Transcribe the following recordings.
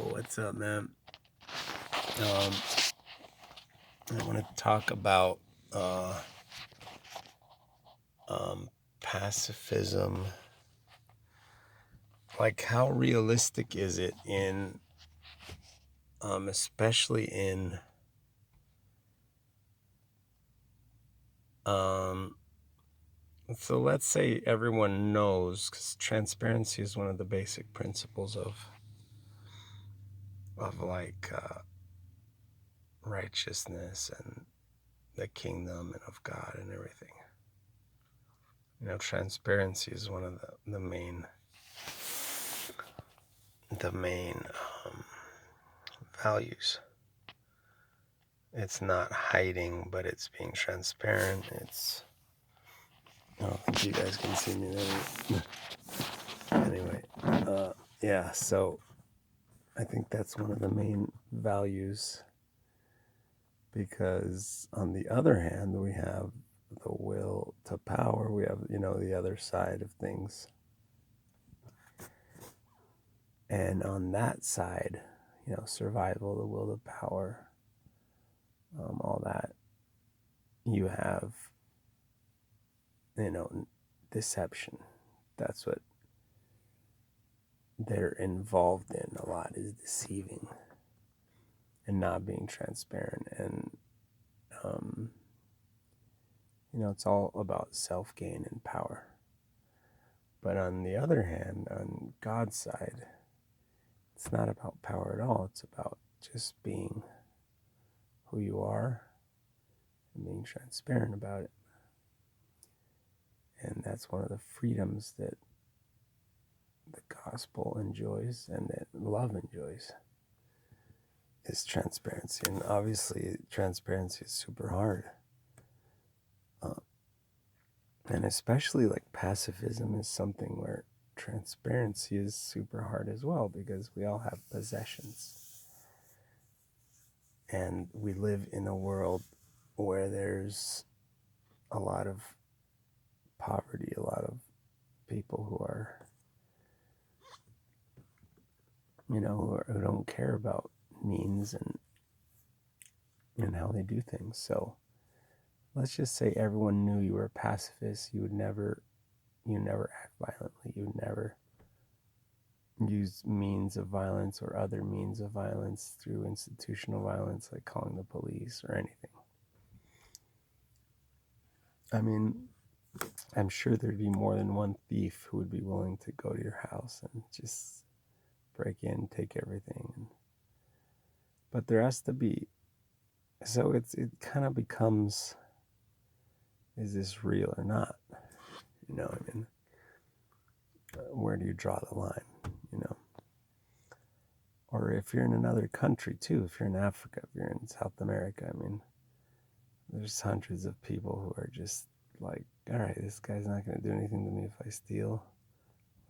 What's up, man? I want to talk about pacifism. Like, how realistic is it in, especially in, so let's say everyone knows, because transparency is one of the basic principles of righteousness and the kingdom and of God and everything. Transparency is one of the main values. It's not hiding, but it's being transparent. I don't think you guys can see me there. Anyway, yeah, so I think that's one of the main values, because on the other hand, we have the will to power. We have, the other side of things. And on that side, survival, the will to power, all that, you have, deception. That's what they're involved in a lot, is deceiving and not being transparent. And, it's all about self-gain and power. But on the other hand, on God's side, it's not about power at all. It's about just being who you are and being transparent about it. And that's one of the freedoms that the gospel enjoys and that love enjoys, is transparency. And obviously transparency is super hard. And especially like pacifism is something where transparency is super hard as well, because we all have possessions. And we live in a world where there's a lot of poverty, a lot of people who are, who don't care about means and how they do things. So let's just say everyone knew you were a pacifist. You never act violently. You would never use means of violence or other means of violence through institutional violence, like calling the police or anything. I mean, I'm sure there'd be more than one thief who would be willing to go to your house and just break in, take everything. But there has to be, so it kind of becomes, is this real or not? Where do you draw the line? Or if you're in another country too, if you're in Africa, if you're in South America, there's hundreds of people who are just like, all right, this guy's not going to do anything to me if I steal.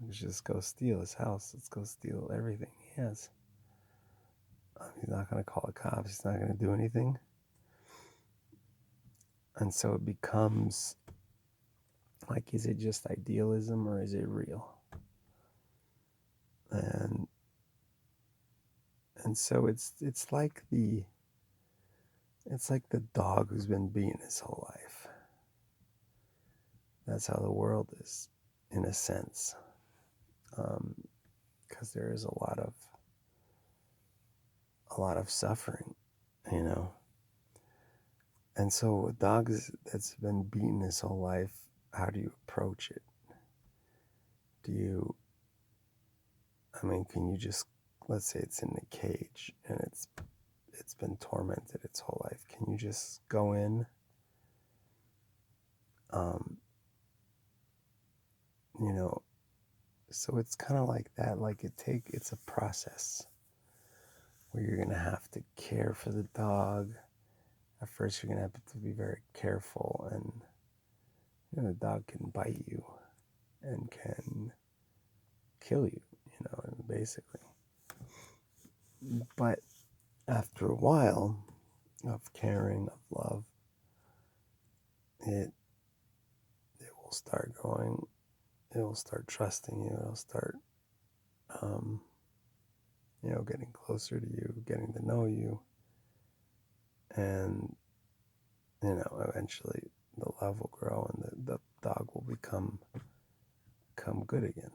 Let's just go steal his house. Let's go steal everything he has. He's not going to call the cops. He's not going to do anything. And so it becomes like, is it just idealism or is it real? And so it's like the dog who's been beaten his whole life. That's how the world is, in a sense, because there is a lot of suffering, And so a dog that's been beaten his whole life, how do you approach it? Can you just, let's say it's in the cage and it's been tormented its whole life. Can you just go in, so it's kind of like that. Like it's a process where you're going to have to care for the dog. At first, you're going to have to be very careful, and the dog can bite you and can kill you, basically. But after a while of caring, of love, it will start going. It will start trusting you. It'll start, getting closer to you, getting to know you, and eventually the love will grow and the dog will become good again.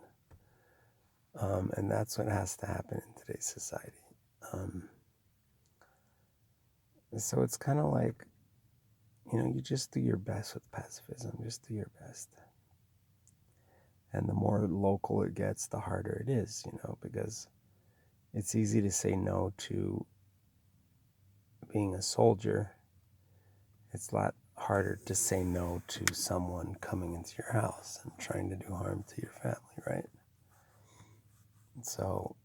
And that's what has to happen in today's society. So it's kind of like, you just do your best with pacifism. Just do your best. And the more local it gets, the harder it is, because it's easy to say no to being a soldier. It's a lot harder to say no to someone coming into your house and trying to do harm to your family, right? So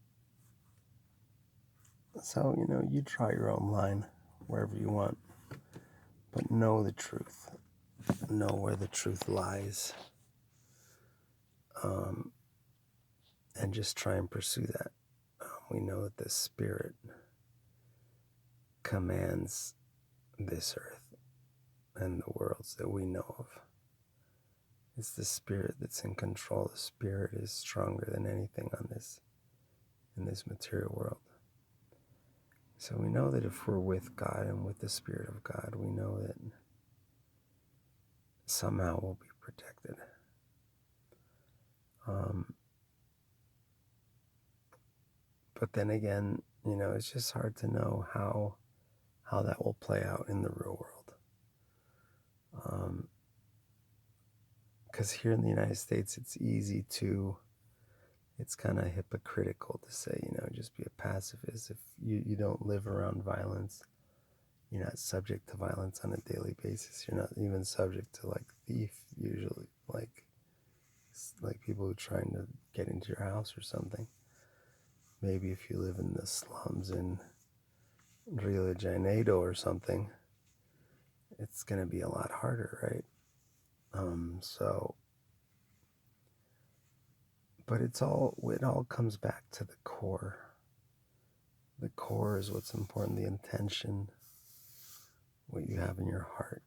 you draw your own line wherever you want, but know the truth. Know where the truth lies, and just try and pursue that. We know that the Spirit commands this earth and the worlds that we know of. It's the Spirit that's in control. The Spirit is stronger than anything in this material world. So we know that if we're with God and with the Spirit of God, we know that somehow we'll be protected. But then again, it's just hard to know how that will play out in the real world. Because here in the United States, it's kind of hypocritical to say, just be a pacifist. If you don't live around violence, you're not subject to violence on a daily basis. You're not even subject to thief usually, like people who are trying to get into your house or something. Maybe if you live in the slums in Rio de Janeiro or something, it's going to be a lot harder, right? But it all comes back to the core. The core is what's important, the intention, what you have in your heart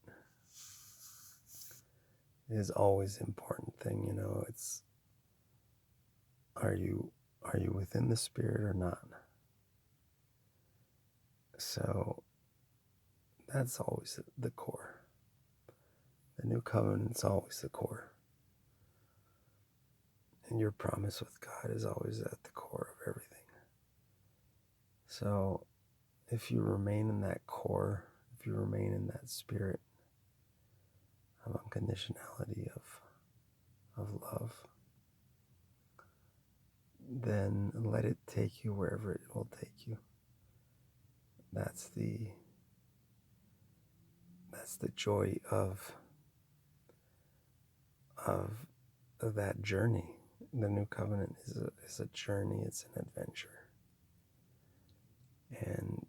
is always the important thing, it's are you within the Spirit or not? So that's always the core. The new covenant's always the core. And your promise with God is always at the core of everything. So if you remain in that core, if you remain in that spirit of unconditionality, of love, then let it take you wherever it will take you. That's the joy of that journey. The new covenant is a journey. It's an adventure, and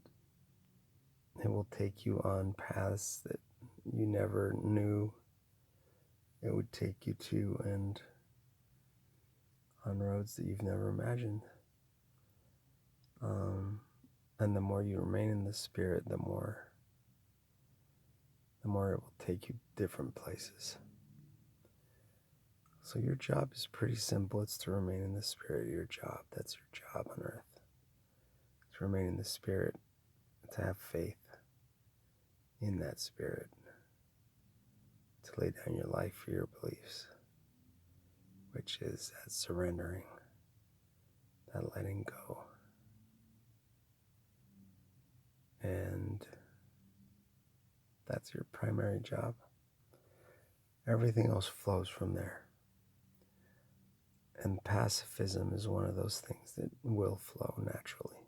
it will take you on paths that you never knew it would take you to, and on roads that you've never imagined. And the more you remain in the Spirit, the more it will take you different places. So your job is pretty simple. It's to remain in the Spirit. Your job, that's your job on earth. To remain in the Spirit, to have faith in that Spirit, to lay down your life for your beliefs, which is that surrendering, that letting go. And that's your primary job. Everything else flows from there. And pacifism is one of those things that will flow naturally.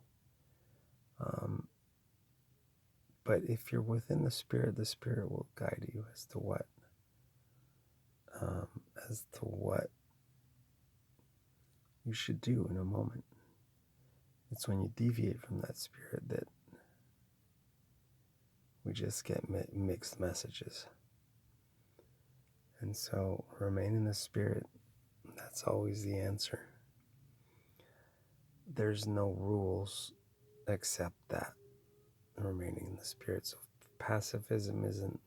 But if you're within the Spirit will guide you as to what you should do in a moment. It's when you deviate from that Spirit that we just get mixed messages. And so remain in the Spirit. That's always the answer. There's no rules except that, remaining in the Spirit. So pacifism isn't,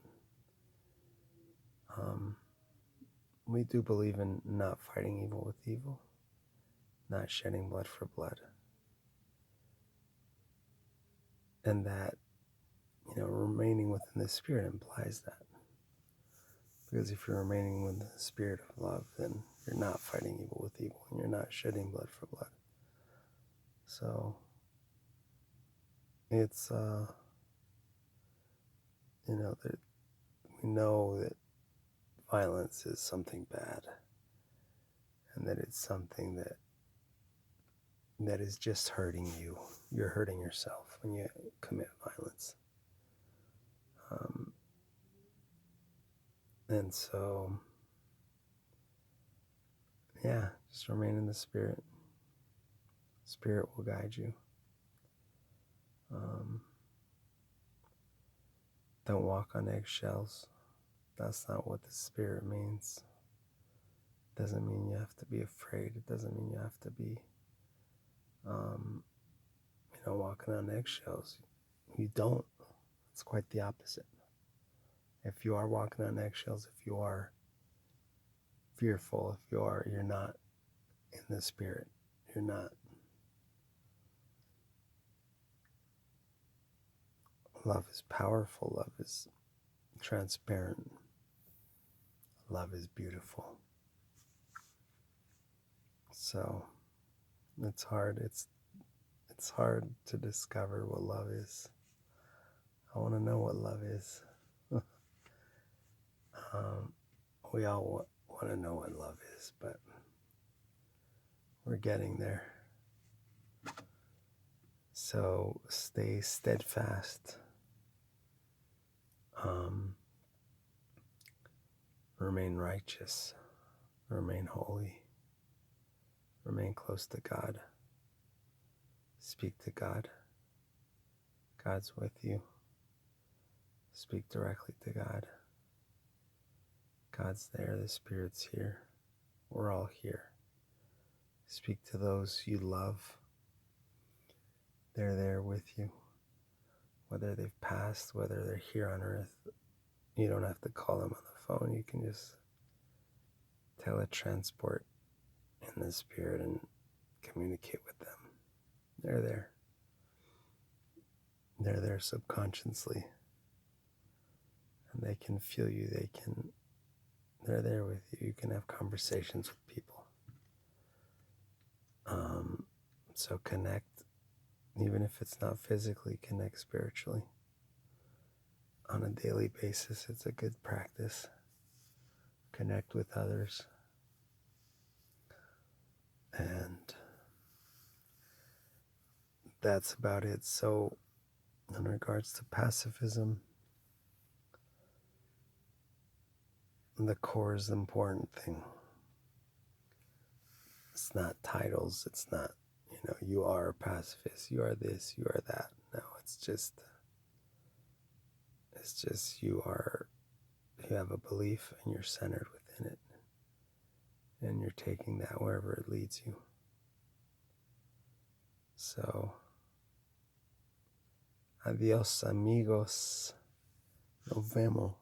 we do believe in not fighting evil with evil, not shedding blood for blood. And that, remaining within the Spirit implies that. Because if you're remaining with the spirit of love, then you're not fighting evil with evil, and you're not shedding blood for blood. So it's, that we know that violence is something bad, and that it's something that is just hurting you. You're hurting yourself when you commit violence. And so, yeah, just remain in the Spirit. Spirit will guide you. Don't walk on eggshells. That's not what the Spirit means. It doesn't mean you have to be afraid. It doesn't mean you have to be, walking on eggshells. You don't. It's quite the opposite. If you are walking on eggshells, if you are fearful, if you're not in the Spirit. You're not. Love is powerful. Love is transparent. Love is beautiful. So it's hard. It's hard to discover what love is. I want to know what love is. We all want to know what love is, but we're getting there. So stay steadfast. Remain righteous. Remain holy. Remain close to God. Speak to God. God's with you. Speak directly to God. God's there. The Spirit's here. We're all here. Speak to those you love. They're there with you. Whether they've passed, whether they're here on earth, you don't have to call them on the phone. You can just teletransport in the Spirit and communicate with them. They're there. They're there subconsciously. And they can feel you. They're there with you. You can have conversations with people. So connect, even if it's not physically, connect spiritually. On a daily basis, it's a good practice. Connect with others. And that's about it. So, in regards to pacifism, the core is the important thing. It's not titles. It's not, you are a pacifist. You are this. You are that. No, it's just you have a belief and you're centered within it. And you're taking that wherever it leads you. So, adios amigos. Nos vemos.